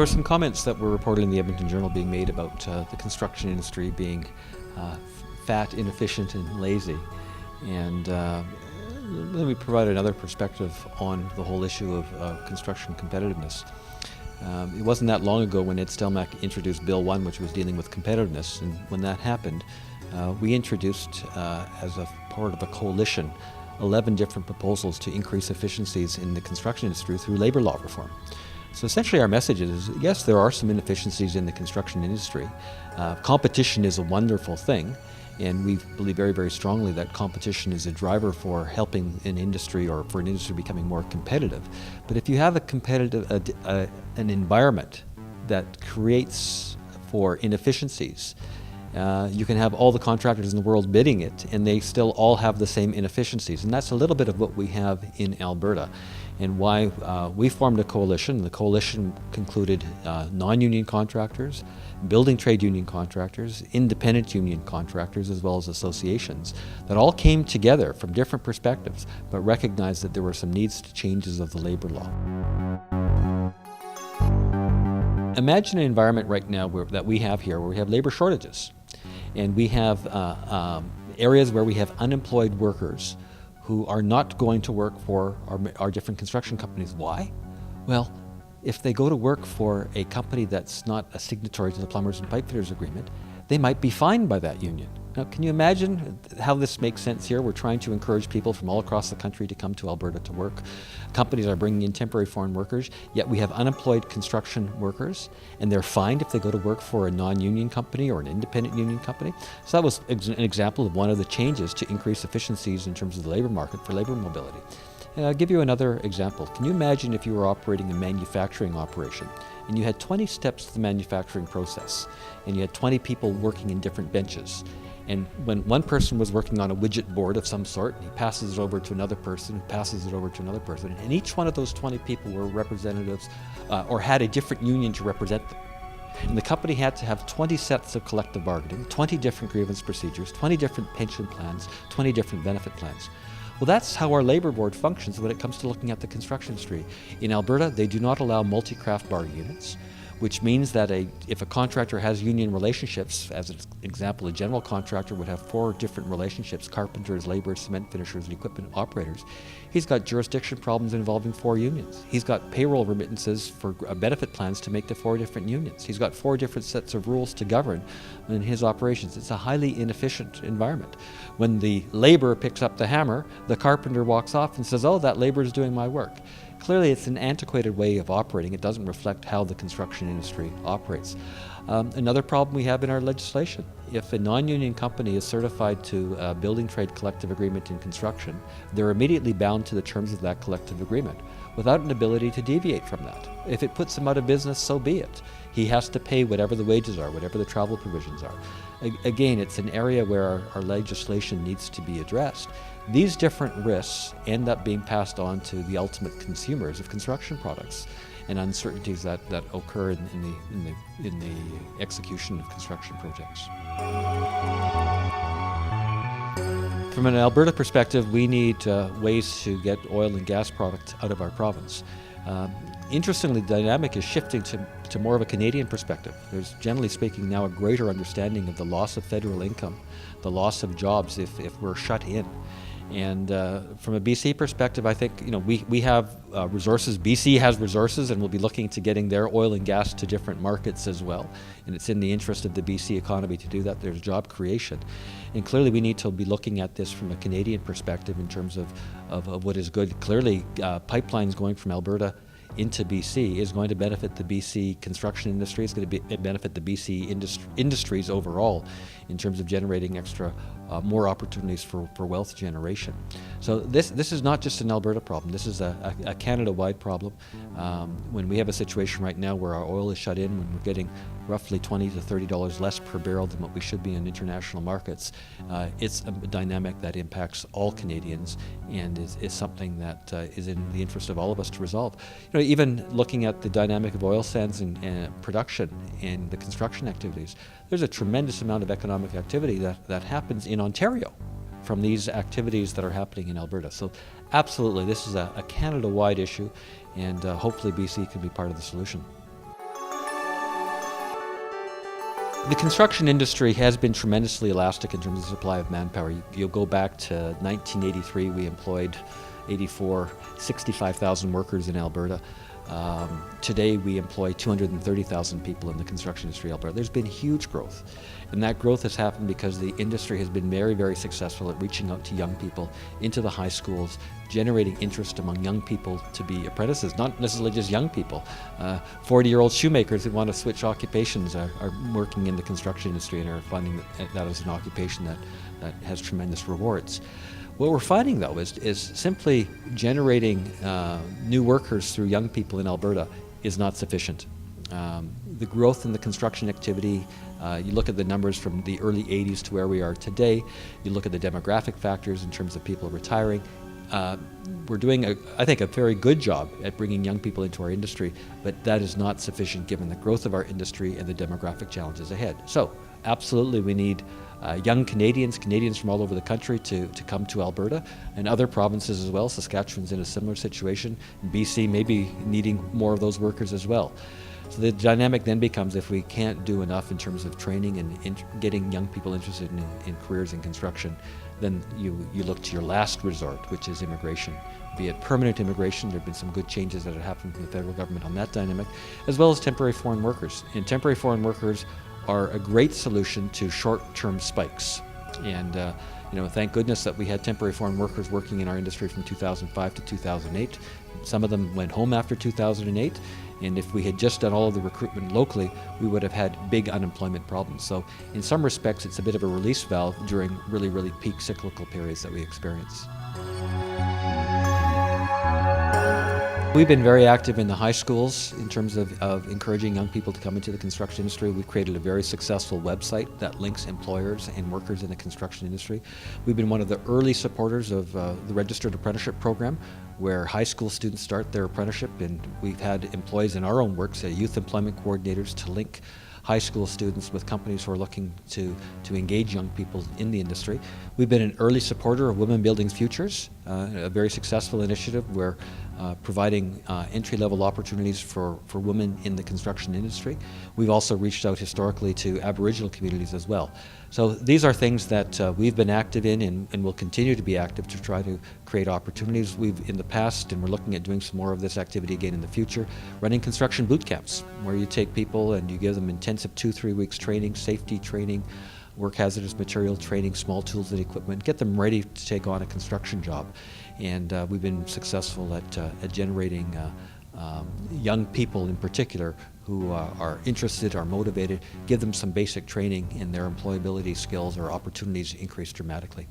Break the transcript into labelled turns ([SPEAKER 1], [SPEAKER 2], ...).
[SPEAKER 1] there were some comments that were reported in the Edmonton Journal being made about the construction industry being fat, inefficient, and lazy. And let me provide another perspective on the whole issue of construction competitiveness. It wasn't that long ago when Ed Stelmach introduced Bill 1, which was dealing with competitiveness, and when that happened, we introduced, as a part of a coalition, 11 different proposals to increase efficiencies in the construction industry through labor law reform. So essentially our message is, yes, there are some inefficiencies in the construction industry. Competition is a wonderful thing, and we believe very, very strongly that competition is a driver for helping an industry or for an industry becoming more competitive. But if you have an environment that creates for inefficiencies, you can have all the contractors in the world bidding it, and they still all have the same inefficiencies. And that's a little bit of what we have in Alberta, and why we formed a coalition. The coalition concluded non-union contractors, building trade union contractors, independent union contractors, as well as associations, that all came together from different perspectives, but recognized that there were some needs to changes of the labor law. Imagine an environment right now that we have here where we have labor shortages, and we have areas where we have unemployed workers who are not going to work for our different construction companies. Why? Well, if they go to work for a company that's not a signatory to the Plumbers and Pipefitters Agreement, they might be fined by that union. Now, can you imagine how this makes sense here? We're trying to encourage people from all across the country to come to Alberta to work. Companies are bringing in temporary foreign workers, yet we have unemployed construction workers, and they're fined if they go to work for a non-union company or an independent union company. So that was an example of one of the changes to increase efficiencies in terms of the labor market for labor mobility. And I'll give you another example. Can you imagine if you were operating a manufacturing operation and you had 20 steps to the manufacturing process, and you had 20 people working in different benches? And when one person was working on a widget board of some sort, he passes it over to another person, who passes it over to another person, and each one of those 20 people were representatives or had a different union to represent them. And the company had to have 20 sets of collective bargaining, 20 different grievance procedures, 20 different pension plans, 20 different benefit plans. Well, that's how our labor board functions when it comes to looking at the construction industry. In Alberta, they do not allow multi-craft bargaining units, which means that if a contractor has union relationships, as an example, a general contractor would have 4 different relationships: carpenters, laborers, cement finishers, and equipment operators. He's got jurisdiction problems involving 4 unions. He's got payroll remittances for benefit plans to make to 4 different unions. He's got 4 different sets of rules to govern in his operations. It's a highly inefficient environment. When the laborer picks up the hammer, the carpenter walks off and says, "Oh, that laborer is doing my work." Clearly, it's an antiquated way of operating. It doesn't reflect how the construction industry operates. Another problem we have in our legislation: if a non-union company is certified to a building trade collective agreement in construction, they're immediately bound to the terms of that collective agreement without an ability to deviate from that. If it puts him out of business, so be it. He has to pay whatever the wages are, whatever the travel provisions are. Again, it's an area where our legislation needs to be addressed. These different risks end up being passed on to the ultimate consumers of construction products, and uncertainties that occur in the execution of construction projects. From an Alberta perspective, we need ways to get oil and gas products out of our province. Interestingly, the dynamic is shifting to more of a Canadian perspective. There's, generally speaking, now a greater understanding of the loss of federal income, the loss of jobs if we're shut in. And from a BC perspective, I think we have resources. BC has resources, and we'll be looking to getting their oil and gas to different markets as well. And it's in the interest of the BC economy to do that. There's job creation. And clearly we need to be looking at this from a Canadian perspective in terms of what is good. Clearly, pipelines going from Alberta into BC is going to benefit the BC construction industry. It's going to benefit the BC industries overall in terms of generating extra more opportunities for wealth generation. So this is not just an Alberta problem. This is a Canada-wide problem. When we have a situation right now where our oil is shut in, when we're getting roughly $20 to $30 less per barrel than what we should be in international markets, it's a dynamic that impacts all Canadians and is something that is in the interest of all of us to resolve. Even looking at the dynamic of oil sands and production and the construction activities, there's a tremendous amount of economic activity that happens in Ontario from these activities that are happening in Alberta. So absolutely, this is a Canada-wide issue, and hopefully BC can be part of the solution. The construction industry has been tremendously elastic in terms of supply of manpower. You'll go back to 1983, we employed 65,000 workers in Alberta. Today we employ 230,000 people in the construction industry in Alberta. There's been huge growth. And that growth has happened because the industry has been very, very successful at reaching out to young people into the high schools, generating interest among young people to be apprentices, not necessarily just young people. 40-year-old shoemakers who want to switch occupations are working in the construction industry and are finding that as an occupation that has tremendous rewards. What we're finding, though, is simply generating new workers through young people in Alberta is not sufficient. The growth in the construction activity, you look at the numbers from the early 80s to where we are today, you look at the demographic factors in terms of people retiring. We're doing, I think, a very good job at bringing young people into our industry, but that is not sufficient given the growth of our industry and the demographic challenges ahead. So, absolutely, we need young Canadians from all over the country to come to Alberta and other provinces as well. Saskatchewan's in a similar situation. BC may be needing more of those workers as well. So the dynamic then becomes, if we can't do enough in terms of training and getting young people interested in careers in construction, then you look to your last resort, which is immigration. Be it permanent immigration, there have been some good changes that have happened from the federal government on that dynamic, as well as temporary foreign workers. And temporary foreign workers are a great solution to short-term spikes. And thank goodness that we had temporary foreign workers working in our industry from 2005 to 2008. Some of them went home after 2008, and if we had just done all of the recruitment locally, we would have had big unemployment problems. So in some respects, it's a bit of a release valve during really, really peak cyclical periods that we experience. We've been very active in the high schools in terms of encouraging young people to come into the construction industry. We've created a very successful website that links employers and workers in the construction industry. We've been one of the early supporters of the Registered Apprenticeship Program, where high school students start their apprenticeship, and we've had employees in our own works, youth employment coordinators, to link high school students with companies who are looking to engage young people in the industry. We've been an early supporter of Women Building Futures, a very successful initiative where providing entry-level opportunities for women in the construction industry. We've also reached out historically to Aboriginal communities as well. So these are things that we've been active in and will continue to be active to try to create opportunities. We've in the past, and we're looking at doing some more of this activity again in the future, running construction boot camps, where you take people and you give them intensive 2-3 weeks training, safety training, work hazardous material training, small tools and equipment, get them ready to take on a construction job. And we've been successful at generating young people in particular who are interested, are motivated, give them some basic training, and their employability skills or opportunities increase dramatically.